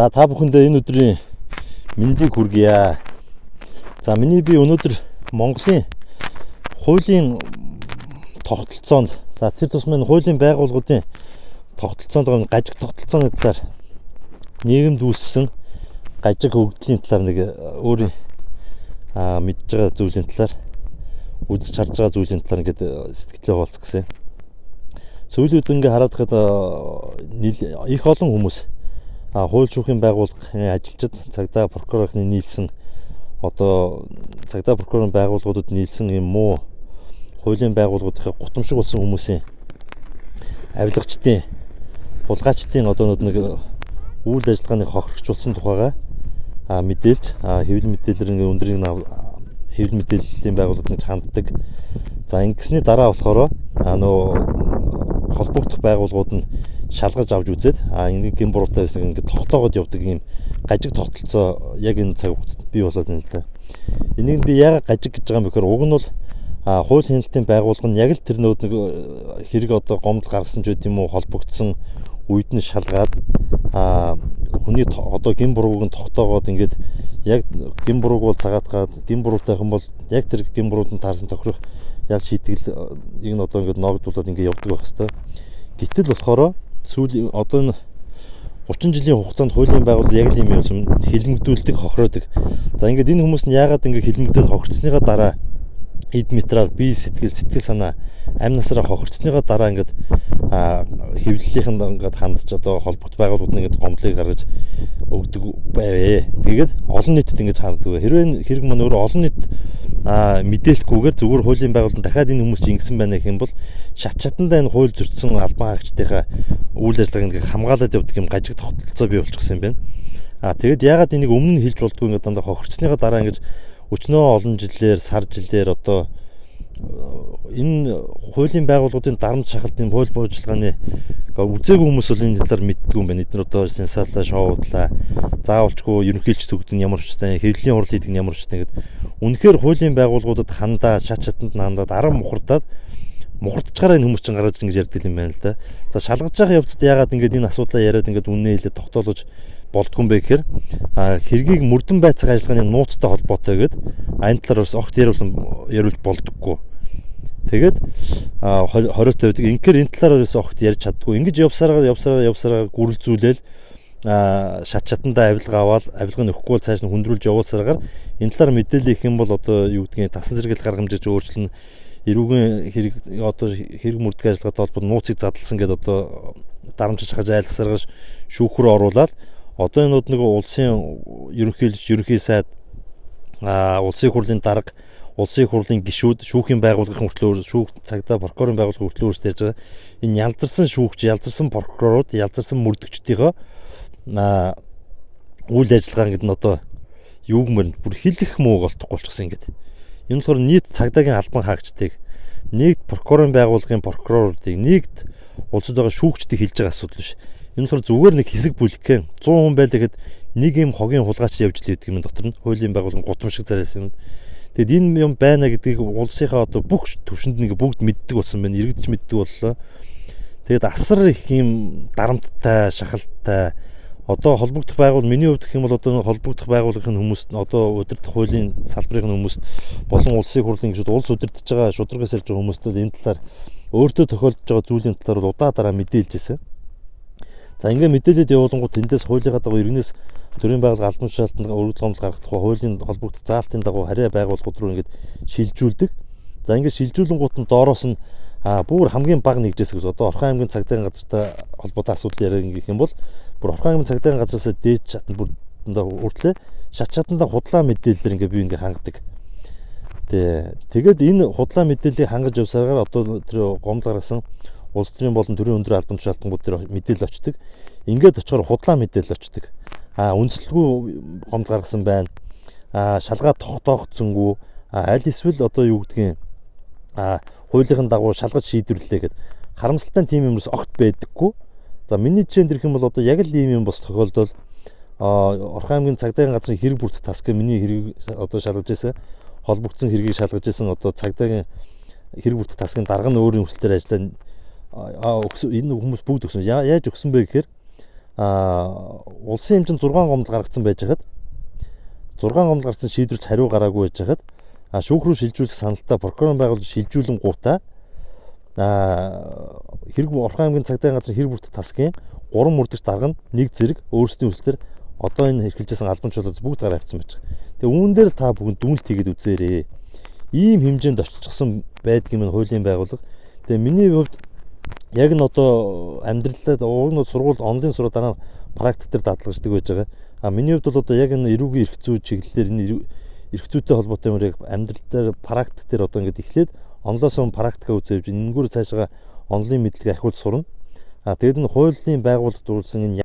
За та бүхэндээ энэ өдрийн мэндийг хүргье. За миний би өнөөдөр Монголын хуулийн тогтолцоонд за тэр тусмын хуулийн байгууллагуудын тогтолцоонд гажиг тогтолцооны талаар нийгэмд үүссэн гажиг хөгжлийн талаар нэг өөрийн мэдж байгаа зүйлийн талаар үзэж харж байгаа зүйлийн талаар ингээд сэтгэлээ хуваалцах гэсэн. Сүүлүүд ингээ хараад хад их олон хүмүүс хууль шүүхийн байгууллагын ажилчид цагдаа прокурорын нийлсэн одоо цагдаа прокурорын байгууллагуудад нийлсэн юм муу хуулийн байгууллагуудын гутамшиг болсон хүмүүсийн авилгачдын булгаачдын одоо нэг үйл ажиллагааны хохирогчулсан тухайга мэдээлж хэвлэл мэдээлэл ингээ өндрийг хэвлэл мэдээллийн байгууллагууд ханддаг. За ингэсний дараа болохоор нөө холбогдох байгууллагууд нь шалгаж авч үзээд ингэ гин буруутай байсан ингэ тогтоогод явдаг юм гажиг тогтолцоо яг энэ цаг хугацаанд бий болоод байна л да. Энийг би яагаад гажиг гэж байгаа юм бэхээр уг нь бол хууль хяналтын байгууллага нь яг л тэр нэг хэрэг одоо гомдол гаргасан ч үгүй юм уу холбогдсон үед нь шалгаад хүний одоо гин бурууг нь тогтоогоод ингээд яг гин бурууг бол цагаатгаад гин буруутай юм бол яг тэр гин бурууд нь таарсан тохирох ял шийтгэл энэ одоо ингээд ногдуулаад ингээд явдаг байх хэвээр. Гэтэл болохоор сүүлийн одоо энэ 30 жилийн хугацаанд хуулийн байгууллага яг л юм юм хилмигдүүлдэг, хохироодог. За ингээд энэ хүмүүс нь яагаад ингээд хилмигдээд хохирцсныгаа дараа эд материал, бие сэтгэл санаа амь насаараа хохирцсныгаа дараа ингээд хэвлэлийнхэнд ингээд хандж одоо холбогд байгууллагууд нь ингээд гомдлыг гаргаж өгдөг байвэ. Тэгээд олон нийтэд ингээд ханддаг. Хэрвээ хэрэг маань өөрөө олон нийт мэдээлэлгүйгээр зүгээр хуулийн байгууллаганд дахиад энэ хүмүүс чинь ингэсэн байна гэх юм бол шат шатандаа энэ хууль зөрчсөн албан хаагчдынхаа үйл ажиллагааг ингээд хамгаалаад явдаг юм гажиг тогтолцоо бий болчихсон юм байна. Тэгээд яагаад энийг өмнө нь хэлж болдгоо ингээд дандаа хохирцсныгаа дараа ингээд өчнөө олон жилээр сар жилээр одоо энэ хуулийн байгууллагуудын дарамт шахалтын хууль боожлагын үзээгүй хүмүүс бол энэ талаар мэддэг юм байна. Эдгээр одоо сенсацаа шоудлаа. Заавалчгүй ерөнхийлөгч төгдөг нь ямар ч тань хэвлэлийн хурал хийдэг нь ямар ч тань гэдэг. Үнэхээр хуулийн байгууллагуудад хандаа шат шатанд хандаад арга мухардчаараа энэ хүмүүс чинь гараад ингэж ярьдаг юм байна л да. За шалгаж байгаа явцад яагаад ингэж энэ асуудлаа яриад ингэж үнэ хэлээд тогтоолж болдгүй юм бэ гэхээр хэргийг мөрдөн байцаах ажиллагааны нууцтай холбоотой гэдэг энэ талаар бас огт яриулж болдоггүй. Тэгээд 20-т байдаг. Инхээр энэ талаар бас огт ярьж чаддгүй. Ингэж явсараа гүрэлзүүлээл шат шатандаа авилга аваад авилга нөхгүй бол цааш нь хөндрүүлж явуулсараагаар энэ талаар мэдээлэл их юм бол одоо юу гэдгийг тасан зэрэгэл гаргамжиж өөрчлөн эрүүгийн хэрэг одоо хэрэг мөрдөх ажиллагаатай холбоотой нууцыг задлсан гэдэг одоо дарамжиж хаж айлгсаргаж шүүхрөө оруулаад одоо энэ нэг улсын ерөнхий сайд улсын хурлын дарга улсын хурлын гишүүд шүүхийн байгууллагын хүртлээр шүүх цагдаа прокурорын байгууллагын хүртлээр үүсэж байгаа энэ ялзарсан шүүгч ялзарсан прокурорууд ялзарсан мөрдөгчдийнхөө үйл ажиллагаа гэдэг нь одоо юуг мөрөнд бүр хэлэх муу голдохгүй болчихсон ингээд. Энэ болохоор нийт цагдаагийн албан хаагчдыг нийт прокурорын байгууллагын прокуроруудыг нийт улсад байгаа шүүгчдийг хэлж байгаа асуудал биш. Энэ болохоор зүгээр нэг хэсэг бүлгхэн 100 хүн байлаа гэхэд нэг юм хогийн хулгайч явж л идэг юм дотор нь хуулийн байгууллагын гутамшиг зараас юм. Тэгэд энэ юм байна гэдгийг улсынхаа одоо бүх төвшөнд нэг бүгд мэддэг болсон байна. Иргэдч мэддэг боллоо. Тэгэд асар их юм дарамттай, шахалтай одоо холбогдох байгуул миний хувьд гэх юм бол одоо холбогдох байгууллагын хүмүүст одоо удирдах хуулийн салбарын хүмүүст болон улсын хурлын гишүүд улс удирдах байгаа шударгаас ирж байгаа хүмүүст энэ талаар өөртөө тохиолдож байгаа зүйлийн талаар удаа дараа мэдээлж ирсэн. За ингээ мэдээлэлд явуулангууд тэндээс хуулийнхаа дагуу иргэнээс төрийн байгууллага албан тушаалтанд өргөдөл гомдол гаргах тухай хуулийн холбогдох заалтын дагуу харьяа байгууллагууд руу ингээд шилжүүлдэг. За ингээ шилжүүлэнгууд нь доороос нь бүр хамгийн бага нэгжээс гэж одоо Орхон аймгийн цагдаагийн газартай холбоотой асуудал яриаг гэх юм бол бүр Орхон аймгийн цагдаагийн газраас дээд шатанд бүр хүртлээ шат шатанда худлаа мэдээлэлээр ингээ бие ингээ хангадаг. Тэгээд энэ худлаа мэдээллийг хангаж явсараагаар одоо тэр гомдол гаргасан улс төрийн болон төрийн өндөр албан тушаалтангууд дээр мэдээлэл очдог. Ингээд очихоор худлаа мэдээлэл очдог. Үндэслэлгүй гомдол гаргасан байна. Шалгаа тогтоогдсонгүй. Аль эсвэл одоо юу гэдгийг хуулийн дагуу шалгаж шийдвэрлэлээ гэд харамсалтай тийм юмс огт байдаггүй. За миний жишээнд ирэх юм бол одоо яг л ийм юм бас тохиолдол Орхон аймгийн цагдаагийн газрын хэрэг бүрдэх таск миний хэрэг одоо шалгаж ирсэн. Холбогдсон хэргийг шалгаж ирсэн одоо цагдаагийн хэрэг бүрдэх таскын дарга нь өөрийн хүслээр ажиллаа. Энэ хүмүүс бүгд өгсөн. Яаж өгсөн бэ гэхээр улсын хэмжээнд 6 гомдол гаргацсан байж хаад 6 гомдол гарсан шийдвэрт хариу гараагүй байж хаад шүүх рүү шилжүүлэх саналтай прокурорын байгууллага шилжүүлэн гутаа хэрэг Орхон аймгийн цагдаагийн газрын хэрэг бүртгэх тасгийн 3 мөрдөгч дарга нь нэг зэрэг өөрсдийн үйлчлэлээр одоо энэ хэрхэлжсэн албанчлалаас бүгд гараа авсан байж байгаа. Тэгээ үүн дээр л та бүгд дүнэлт хийгээд үзээрэй. Ийм хэмжээнд оччихсон байдгийг минь хуулийн байгууллага. Тэгээ миний хувьд яг нь одоо амьдралаа уг нь сургууль онлайн сураа дараа практик дээр дадлагждаг байж байгаа. Миний хувьд бол одоо яг энэ эрүүгийн эрх зүй чиглэлээр энэ эрх зүйтэй холбоотой юм яг амьдрал дээр практик дээр одоо ингээд эхлээд онлоос практика үзээвж энэгээр цаашаа онлайн мэдлэг ахиулж сурна. Тэгээд энэ хуулийн байгууллагад дуулсан энэ